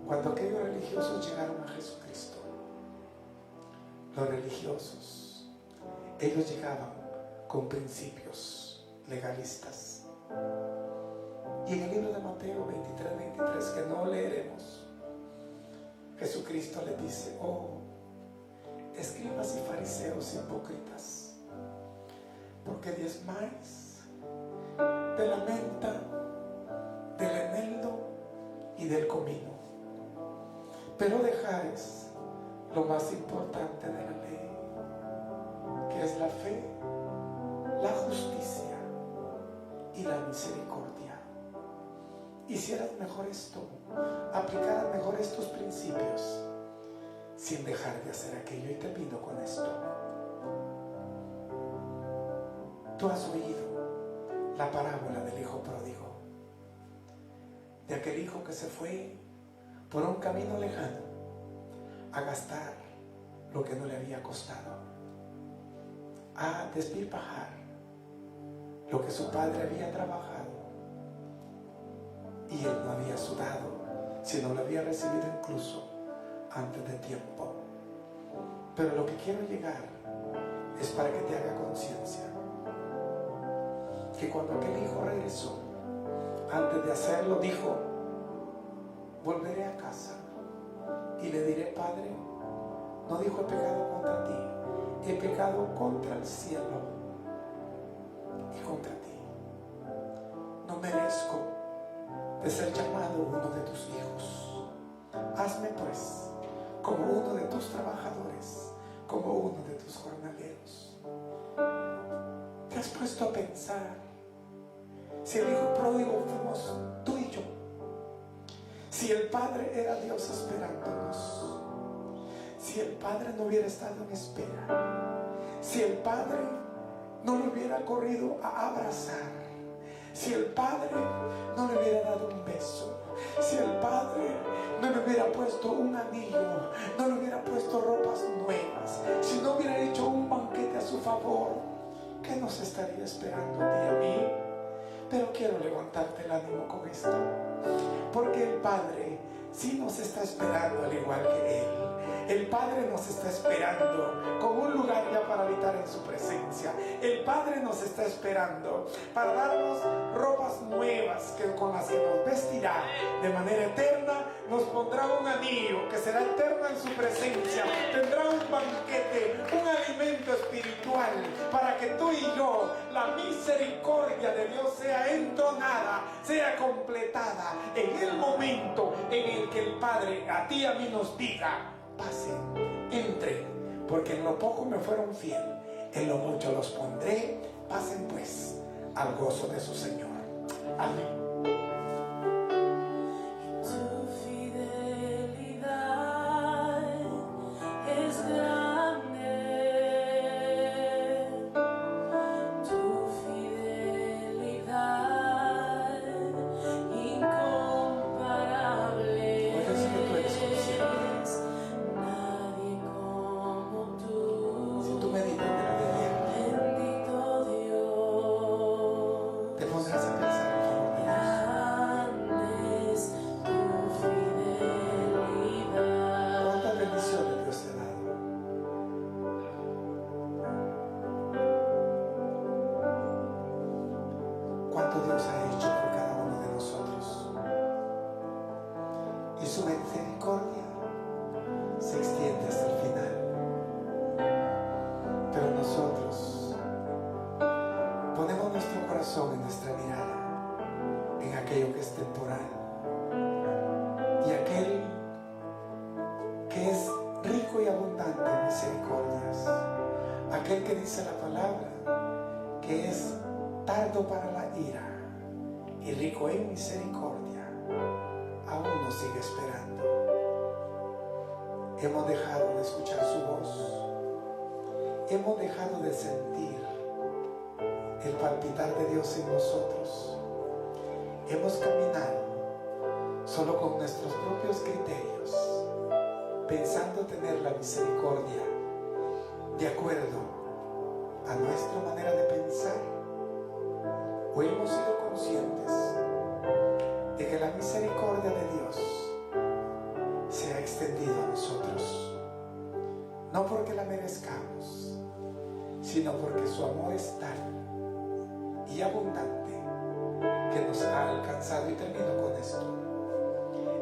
Cuando aquellos religiosos llegaron a Jesucristo, los religiosos, ellos llegaban con principios legalistas. Y en el libro de Mateo 23, que no leeremos, Jesucristo le dice: oh, escribas y fariseos hipócritas, porque diezmáis de la menta, del eneldo y del comino, pero dejáis lo más importante de la ley, que es la fe, la justicia y la misericordia. Hicieras mejor esto, aplicaras mejor estos principios, sin dejar de hacer aquello. Y termino con esto. Tú has oído la parábola del hijo pródigo, de aquel hijo que se fue por un camino lejano a gastar lo que no le había costado, a despilfarrar lo que su padre había trabajado, y él no había sudado, sino lo había recibido incluso antes de tiempo. Pero lo que quiero llegar es para que te haga conciencia que cuando aquel hijo regresó, antes de hacerlo dijo: volveré a casa y le diré: Padre, no dijo he pecado contra ti, he pecado contra el cielo y contra ti. No merezco de ser llamado uno de tus hijos. Hazme pues como uno de tus trabajadores, como uno de tus jornaleros. ¿Te has puesto a pensar si el hijo pródigo fuimos tú y yo? Si el Padre era Dios esperándonos, si el Padre no hubiera estado en espera, si el Padre no le hubiera corrido a abrazar, si el Padre no le hubiera dado un beso, si el Padre no le hubiera puesto un anillo, no le hubiera puesto ropas nuevas, si no hubiera hecho un banquete a su favor, ¿qué nos estaría esperando a ti y a mí? Pero quiero levantarte el ánimo con esto, porque el Padre sí nos está esperando al igual que Él. El Padre nos está esperando con un lugar ya para habitar en su presencia. El Padre nos está esperando para darnos ropas nuevas con las que nos vestirá de manera eterna. Nos pondrá un anillo que será eterno en su presencia. Tendrá un banquete, un alimento espiritual para que tú y yo, la misericordia de Dios sea entronada, sea completada en el momento en el que el Padre a ti y a mí nos diga: pasen, entren, porque en lo poco me fueron fiel, en lo mucho los pondré, pasen pues al gozo de su Señor. Amén. Tu fidelidad es grande, tu fidelidad incomparable. Oye, si tú eres consciente. Nadie como tú. Si tú meditas delante de Él, Bendito Dios. te pondrás a pensar en favor de Dios. Grande es tu fidelidad. ¿Cuántas bendiciones Dios te ha dado? ¿Cuánto Dios ha hecho por cada uno de nosotros? Y su misericordia se extiende hasta el final. Pero nosotros ponemos nuestro corazón en nuestra mirada en aquello que es temporal y aquel que es rico y abundante en misericordias, aquel que dice la palabra que es tardo para la ira y rico en misericordia, aún nos sigue esperando. Hemos dejado de escuchar su voz, hemos dejado de sentir el palpitar de Dios en nosotros, hemos caminado solo con nuestros propios criterios, pensando tener la misericordia de acuerdo a nuestra manera de pensar. Hoy hemos sido conscientes de que la misericordia de Dios se ha extendido a nosotros, no porque la merezcamos, sino porque su amor es tal y abundante que nos ha alcanzado. Y termino con esto.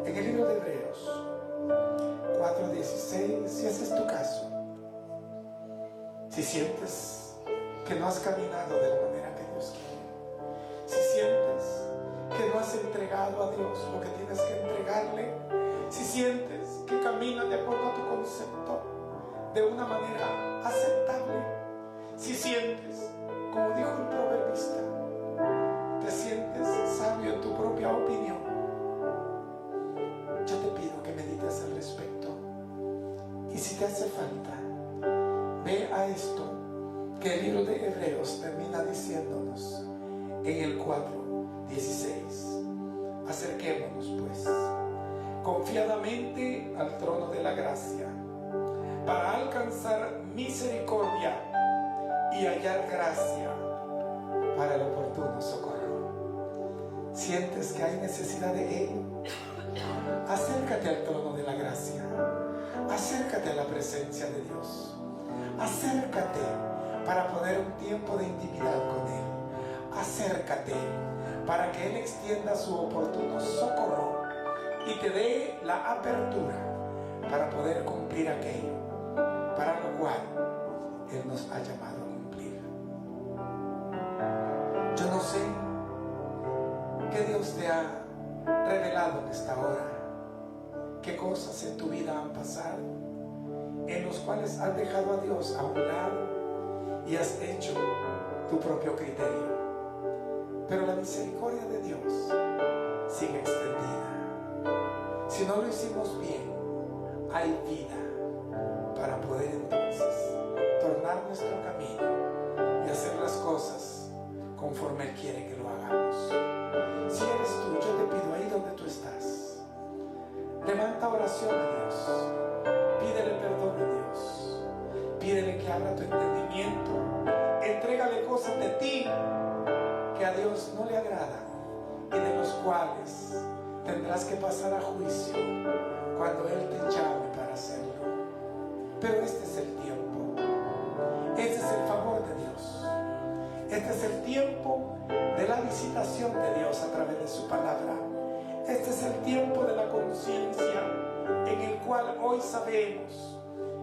En el libro de Hebreos 4:16, si ese es tu caso, si sientes que no has caminado de la manera que Dios quiere, si sientes que no has entregado a Dios lo que tienes que entregarle, si sientes que caminas de acuerdo a tu concepto de una manera aceptable, si sientes, como dijo el proverbista, te sientes sabio en tu propia opinión, yo te pido que medites al respecto. Y si te hace falta, ve a esto que el libro de Hebreos termina diciéndonos en el 4:16. Acerquémonos pues confiadamente al trono de la gracia para alcanzar misericordia y hallar gracia para el oportuno socorro. ¿Sientes que hay necesidad de ello? Acércate al trono de la gracia, acércate a la presencia de Dios, acércate para poner un tiempo de intimidad con Él, acércate para que Él extienda su oportuno socorro y te dé la apertura para poder cumplir aquello para lo cual Él nos ha llamado a cumplir. Yo no sé qué Dios te ha revelado en esta hora, qué cosas en tu vida han pasado en los cuales has dejado a Dios a un lado y has hecho tu propio criterio. Pero la misericordia de Dios sigue extendida. Si no lo hicimos bien, hay vida para poder entonces tornar nuestro camino y hacer las cosas conforme Él quiere que lo hagamos. Si eres tú, yo te pido ahí donde tú estás, levanta oración a Dios, pídele perdón a Dios, pídele que abra tu entendimiento, entrégale cosas de ti que a Dios no le agradan y de los cuales tendrás que pasar a juicio cuando Él te llame para hacerlo. Pero este es el tiempo, este es el favor de Dios, este es el tiempo de la visitación de Dios a través de su palabra. Este es el tiempo de la conciencia en el cual hoy sabemos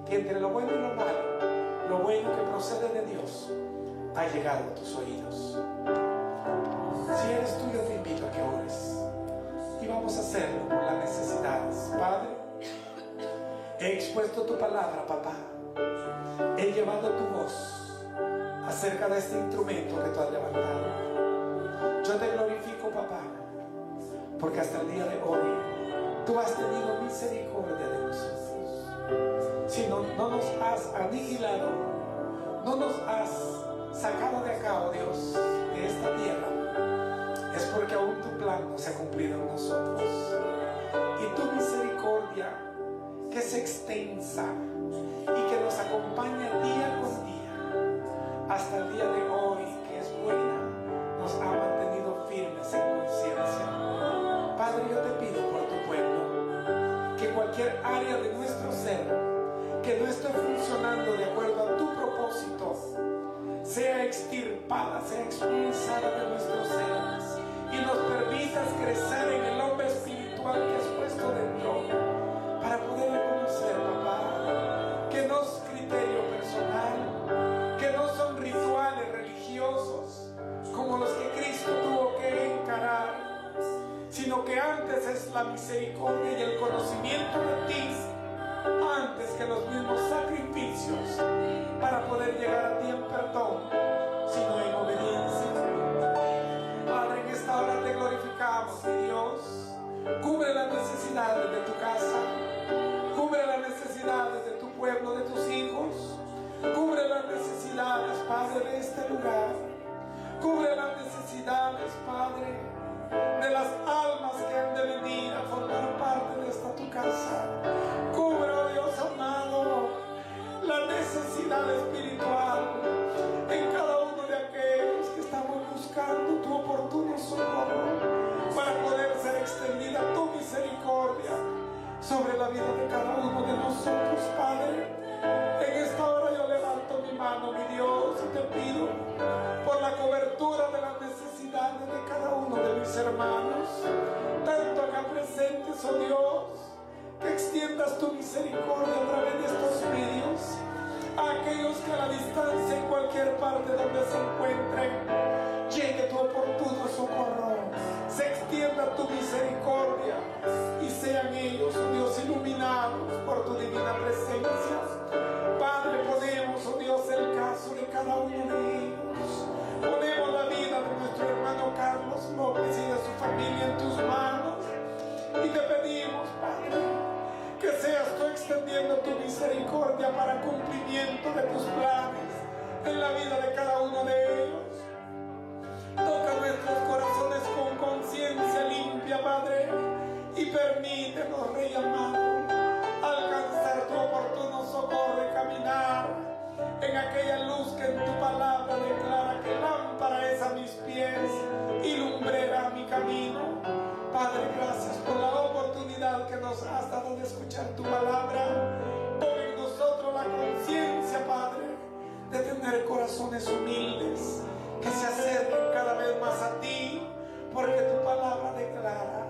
que entre lo bueno y lo malo, lo bueno que procede de Dios ha llegado a tus oídos. Si eres tú, yo te invito a que ores y vamos a hacerlo por las necesidades. Padre, he expuesto tu palabra, papá. He llevado tu voz acerca de este instrumento que tú has levantado. Yo te glorifico, papá, porque hasta el día de hoy tú has tenido misericordia de nosotros. Si no nos has aniquilado, no nos has sacado de acá, oh Dios, de esta tierra, es porque aún tu plan no se ha cumplido en nosotros. Y tu misericordia, que es extensa y que nos acompaña día con día, hasta el día de hoy, que es buena, nos ha mantenido firmes en conciencia. Padre, yo te pido por tu pueblo, que cualquier área de nuestro ser que no esté funcionando de acuerdo a tu propósito, sea extirpada, sea expulsada de nuestro ser, y nos permitas crecer en el hombre espiritual que has puesto dentro, para poder reconocer, papá, que no es criterio personal, que no son rituales religiosos como los que Cristo tuvo que encarar, sino que antes es la misericordia y el conocimiento de ti, antes que los mismos sacrificios, para poder llegar a ti en perdón, sino en obediencia. Padre, en esta hora te glorificamos, mi Dios. Cubre las necesidades de tu casa, cubre las necesidades de tu pueblo, de tus hijos, cubre las necesidades, Padre, de este lugar, cubre las necesidades, Padre, de las almas que han de venir a formar parte de esta tu casa. Cubre, oh Dios amado, la necesidad espiritual en cada uno de aquellos que estamos buscando tu oportuno socorro, para poder ser extendida tu misericordia sobre la vida de cada uno de nosotros, Padre. En esta hora yo levanto mi mano, mi Dios, y te pido por la cobertura de las necesidades de cada uno de mis hermanos, tanto acá presentes, oh Dios, que extiendas tu misericordia a través de estos medios a aquellos que a la distancia, en cualquier parte donde se encuentren, llegue tu oportuno socorro, se extienda tu misericordia y sean ellos, oh Dios, iluminados por tu divina presencia. Padre, ponemos, oh Dios, el caso de cada uno de ellos, ponemos la vida de nuestro hermano Carlos López y de su familia en tus manos, y te pedimos, Padre, que seas tú extendiendo tu misericordia para cumplimiento de tus planes en la vida de cada uno de ellos. Toca nuestros corazones con conciencia limpia, Padre, y permítenos, Rey amado, alcanzar tu oportuno socorro y caminar en aquella luz que en tu palabra declara que lámpara es a mis pies y lumbrera a mi camino. Padre, gracias por la oportunidad que nos has dado de escuchar tu palabra. Pon en nosotros la conciencia, Padre, de tener corazones humildes que se acerquen cada vez más a ti, porque tu palabra declara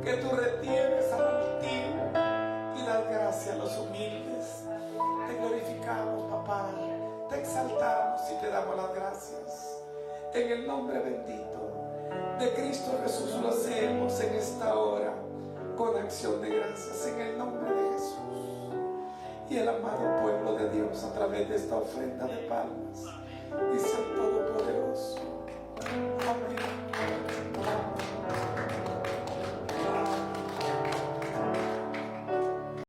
que tú retienes al altivo y das gracia a los humildes. Te glorificamos, papá, te exaltamos y te damos las gracias. En el nombre bendito de Cristo Jesús lo hacemos en esta hora con acción de gracias, en el nombre de Jesús. Y el amado pueblo de Dios, a través de esta ofrenda de palmas, dice el Todopoderoso: amén.